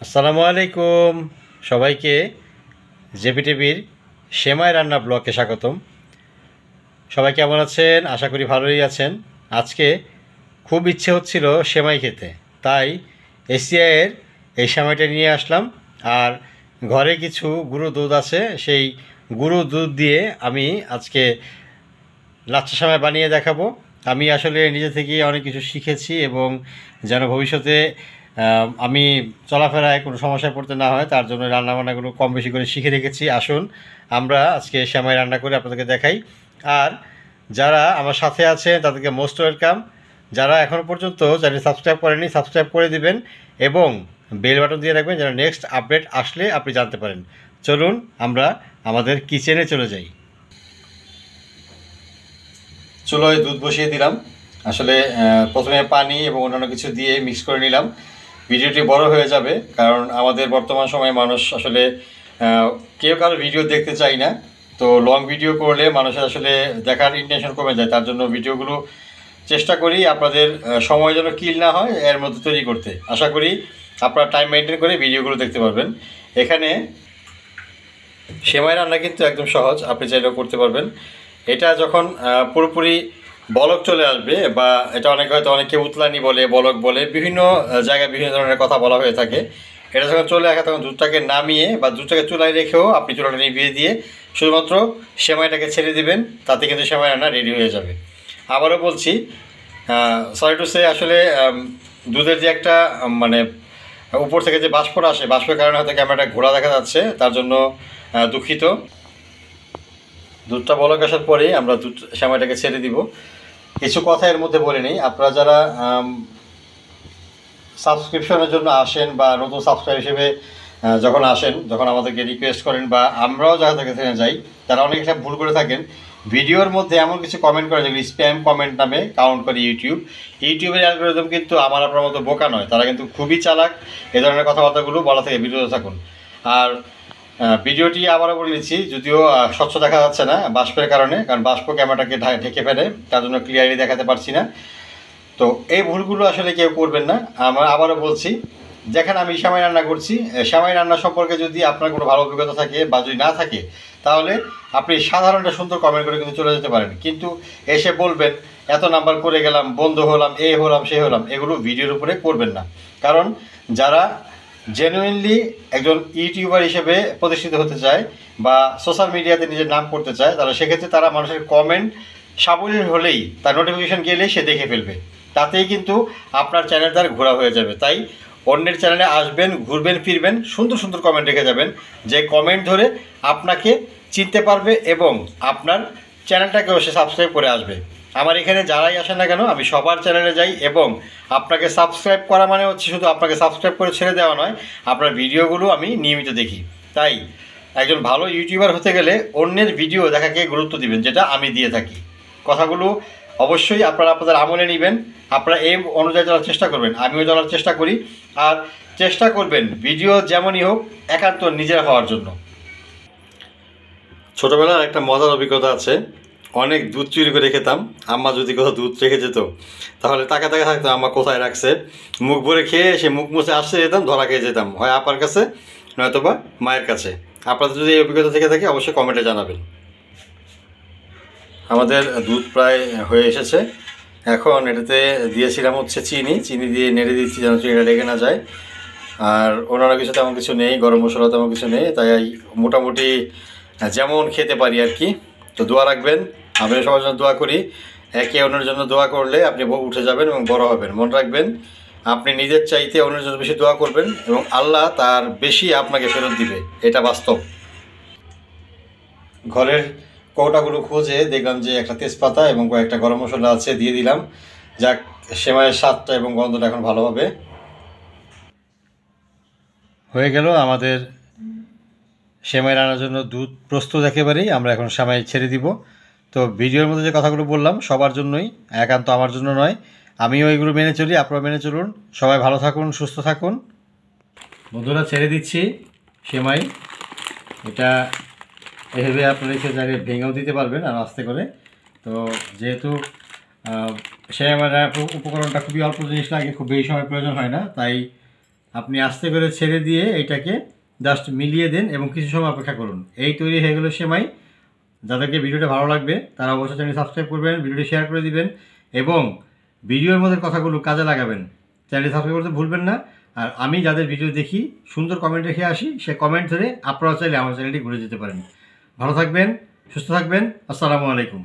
আসসালামু আলাইকুম সবাইকে জেপি টিভির সেমাই রান্না ব্লগে স্বাগতম। সবাই কেমন আছেন? আশা করি ভালোই আছেন। আজকে খুব ইচ্ছে হচ্ছিল সেমাই খেতে, তাই এসিআইয়ের এই সেমাইটা নিয়ে আসলাম। আর ঘরে কিছু গুঁড়ো দুধ আছে, সেই গুঁড়ো দুধ দিয়ে আমি আজকে লাচ্ছা সেমাই বানিয়ে দেখাবো। আমি আসলে নিজে থেকে অনেক কিছু শিখেছি এবং যেন ভবিষ্যতে আমি চলাফেরায় কোনো সমস্যায় পড়তে না হয় তার জন্য রান্নাবান্নাগুলো কম বেশি করে শিখে রেখেছি। আসুন আমরা আজকে সেমাই রান্না করে আপনাদেরকে দেখাই। আর যারা আমার সাথে আছে তাদেরকে মোস্ট ওয়েলকাম। যারা এখনও পর্যন্ত চ্যানেল সাবস্ক্রাইব করেনি সাবস্ক্রাইব করে দিবেন এবং বেল বাটন দিয়ে রাখবেন যেন নেক্সট আপডেট আসলে আপনি জানতে পারেন। চলুন আমরা আমাদের কিচেনে চলে যাই। চুলোয় দুধ বসিয়ে দিলাম। আসলে প্রথমে পানি এবং অন্যান্য কিছু দিয়ে মিক্স করে নিলাম। ভিডিওটি বড় হয়ে যাবে কারণ আমাদের বর্তমান সময়ে মানুষ আসলে কেউ কারো ভিডিও দেখতে চায় না। তো লং ভিডিও করলে মানুষের আসলে দেখার ইন্টেনশন কমে যায়। তার জন্য ভিডিওগুলো চেষ্টা করি আপনাদের সময় যেন কিল না হয় এর মধ্যে তৈরি করতে। আশা করি আপনারা টাইম মেনটেন করে ভিডিওগুলো দেখতে পারবেন। এখানে সেমাই রান্না কিন্তু একদম সহজ, আপনি চাইলেও করতে পারবেন। এটা যখন পুরোপুরি বলক চলে আসবে, বা এটা অনেকে উতলানি বলে, বলক বলে, বিভিন্ন জায়গায় বিভিন্ন ধরনের কথা বলা হয়ে থাকে। এটা যখন চলে আসে তখন দুধটাকে নামিয়ে বা দুধটাকে চুলায় রেখেও আপনি চুলাটা নিভিয়ে দিয়ে শুধুমাত্র সেমাইটাকে ছেড়ে দিবেন, তাতে কিন্তু সেমাই রান্না রেডি হয়ে যাবে। আবারও বলছি, সরি টু সে, আসলে দুধের যে একটা মানে উপর থেকে যে বাষ্পটা আসে, বাষ্পের কারণে হয়তো ক্যামেরাটা ঘোরা দেখা যাচ্ছে, তার জন্য দুঃখিত। দুধটা বলক আসার পরে আমরা সেমাইটাকে ছেড়ে দিব। কিছু কথা এর মধ্যে বলে নেই, আপনারা যারা সাবস্ক্রিপশনের জন্য আসেন বা নতুন সাবস্ক্রাইব হিসেবে যখন আমাদেরকে রিকোয়েস্ট করেন বা আমরাও যারা থেকে যাই, তারা অনেক একটা ভুল করে থাকেন। ভিডিওর মধ্যে এমন কিছু কমেন্ট করে যেগুলো স্প্যাম কমেন্ট নামে কাউন্ট করে ইউটিউবের অ্যালগরিদম কিন্তু আমার আপনার মতো বোকা নয়, তারা কিন্তু খুবই চালাক। এ ধরনের কথাবার্তাগুলো বলা থেকে বিরত থাকুন। আর ভিডিওটি আবারও বলে দিচ্ছি, যদিও স্বচ্ছ দেখা যাচ্ছে না বাষ্পের কারণে, কারণ বাষ্প ক্যামেরাটাকে ঢেকে ফেলে, তার জন্য ক্লিয়ারলি দেখাতে পারছি না। তো এই ভুলগুলো আসলে কেউ করবেন না। আমরা আবারও বলছি, যেখানে আমি সেমাই রান্না করছি, সেমাই রান্না সম্পর্কে যদি আপনার কোনো ভালো অভিজ্ঞতা থাকে বা যদি না থাকে, তাহলে আপনি সাধারণ একটা সুন্দর কমেন্ট করে কিন্তু চলে যেতে পারেন। কিন্তু এসে বলবেন এত নাম্বার করে গেলাম, বন্ধু হলাম, এ হলাম, সে হলাম, এগুলো ভিডিওর উপরে করবেন না। কারণ যারা জেনুইনলি একজন ইউটিউবার হিসেবে প্রতিষ্ঠিত হতে চায় বা সোশ্যাল মিডিয়াতে নিজের নাম করতে চায়, তাহলে সেক্ষেত্রে তারা মানুষের কমেন্ট সাবলীল হলেই, তার নোটিফিকেশান গেলেই সে দেখে ফেলবে, তাতেই কিন্তু আপনার চ্যানেল তার ঘোরা হয়ে যাবে। তাই অন্যের চ্যানেলে আসবেন, ঘুরবেন ফিরবেন, সুন্দর সুন্দর কমেন্ট রেখে যাবেন, যে কমেন্ট ধরে আপনাকে চিনতে পারবে এবং আপনার চ্যানেলটাকেও সে সাবস্ক্রাইব করে আসবে। আমার এখানে যারাই আসে না কেন, আমি সবার চ্যানেলে যাই এবং আপনাকে সাবস্ক্রাইব করা মানে হচ্ছে শুধু আপনাকে সাবস্ক্রাইব করে ছেড়ে দেওয়া নয়, আপনার ভিডিওগুলো আমি নিয়মিত দেখি। তাই একজন ভালো ইউটিউবার হতে গেলে অন্যের ভিডিও দেখাকে গুরুত্ব দিবেন, যেটা আমি দিয়ে থাকি। কথাগুলো অবশ্যই আপনারা আপনাদের আমলে নেবেন, আপনারা এই অনুযায়ী চলার চেষ্টা করবেন, আমিও চলার চেষ্টা করি। আর চেষ্টা করবেন ভিডিও যেমনই হোক একান্ত নিজের হওয়ার জন্য। ছোটোবেলার একটা মজার অভিজ্ঞতা আছে। অনেক দুধ চুরি করে খেতাম। আম্মা যদি কোথাও দুধ রেখে যেত, তাহলে তাকে থাকতাম আম্মা কোথায় রাখছে। মুখ ভরে খেয়ে সে মুখ মুছে আসতে যেতাম, ধরা খেয়ে যেতাম, হয় আপার কাছে নয়তোবা মায়ের কাছে। আপনাদের যদি এই অভিজ্ঞতা থেকে থাকে অবশ্যই কমেন্টে জানাবেন। আমাদের দুধ প্রায় হয়ে এসেছে। এখন এটাতে দিয়েছিলাম হচ্ছে চিনি দিয়ে নেড়ে দিচ্ছি যেন চিনিটা লেগে না যায়। আর অন্যান্য কিছু তেমন কিছু নেই, গরম মশলা তেমন কিছু নেই, তাই মোটামুটি যেমন খেতে পারি আর কি। তো দোয়া রাখবেন, আমি সবার জন্য দোয়া করি। একে অন্যের জন্য দোয়া করলে আপনি উঠে যাবেন এবং বড় হবেন। মনে রাখবেন, আপনি নিজের চাইতে অন্যের জন্য বেশি দোয়া করবেন এবং আল্লাহ তার বেশি আপনাকে ফেরত দিবে, এটা বাস্তব। ঘরের কৌটাগুলো খুঁজে দেখলাম যে একটা তেজপাতা এবং কয়েকটা গরম মশলা আছে, দিয়ে দিলাম। যাক, সেমাইয়ের স্বাদটা এবং গন্ধটা এখন ভালো হবে। হয়ে গেল আমাদের সেমাই রান্নার জন্য দুধ প্রস্তুত একেবারেই। আমরা এখন সেমাই ছেড়ে দিব। তো ভিডিওর মধ্যে যে কথাগুলো বললাম সবার জন্যই, একান্ত আমার জন্য নয়। আমিও এগুলো মেনে চলি, আপনারা মেনে চলুন। সবাই ভালো থাকুন, সুস্থ থাকুন। বন্ধুরা, ছেড়ে দিচ্ছি সেমাই। এটা এভাবে আপনারা এসে জায়গায় ভেঙেও দিতে পারবেন আর আস্তে করে। তো যেহেতু সেমাই উপকরণটা খুবই অল্প জিনিস লাগে, খুব বেশি সময় প্রয়োজন হয় না, তাই আপনি আস্তে করে ছেড়ে দিয়ে এটাকে জাস্ট মিলিয়ে দেন এবং কিছু সময় অপেক্ষা করুন। এই তৈরি হয়ে গেল সেমাই। যাদেরকে ভিডিওটা ভালো লাগবে তারা অবশ্যই চ্যানেল সাবস্ক্রাইব করবেন, ভিডিওটি শেয়ার করে দিবেন এবং ভিডিওর মধ্যে কথাগুলো কাজে লাগাবেন। চ্যানেল সাবস্ক্রাইব করতে ভুলবেন না। আর আমি যাদের ভিডিও দেখি সুন্দর কমেন্ট রেখে আসি, সে কমেন্ট ধরে আপনারা চাইলে আমার চ্যানেলটি ঘুরে যেতে পারেন। ভালো থাকবেন, সুস্থ থাকবেন। আসসালামু আলাইকুম।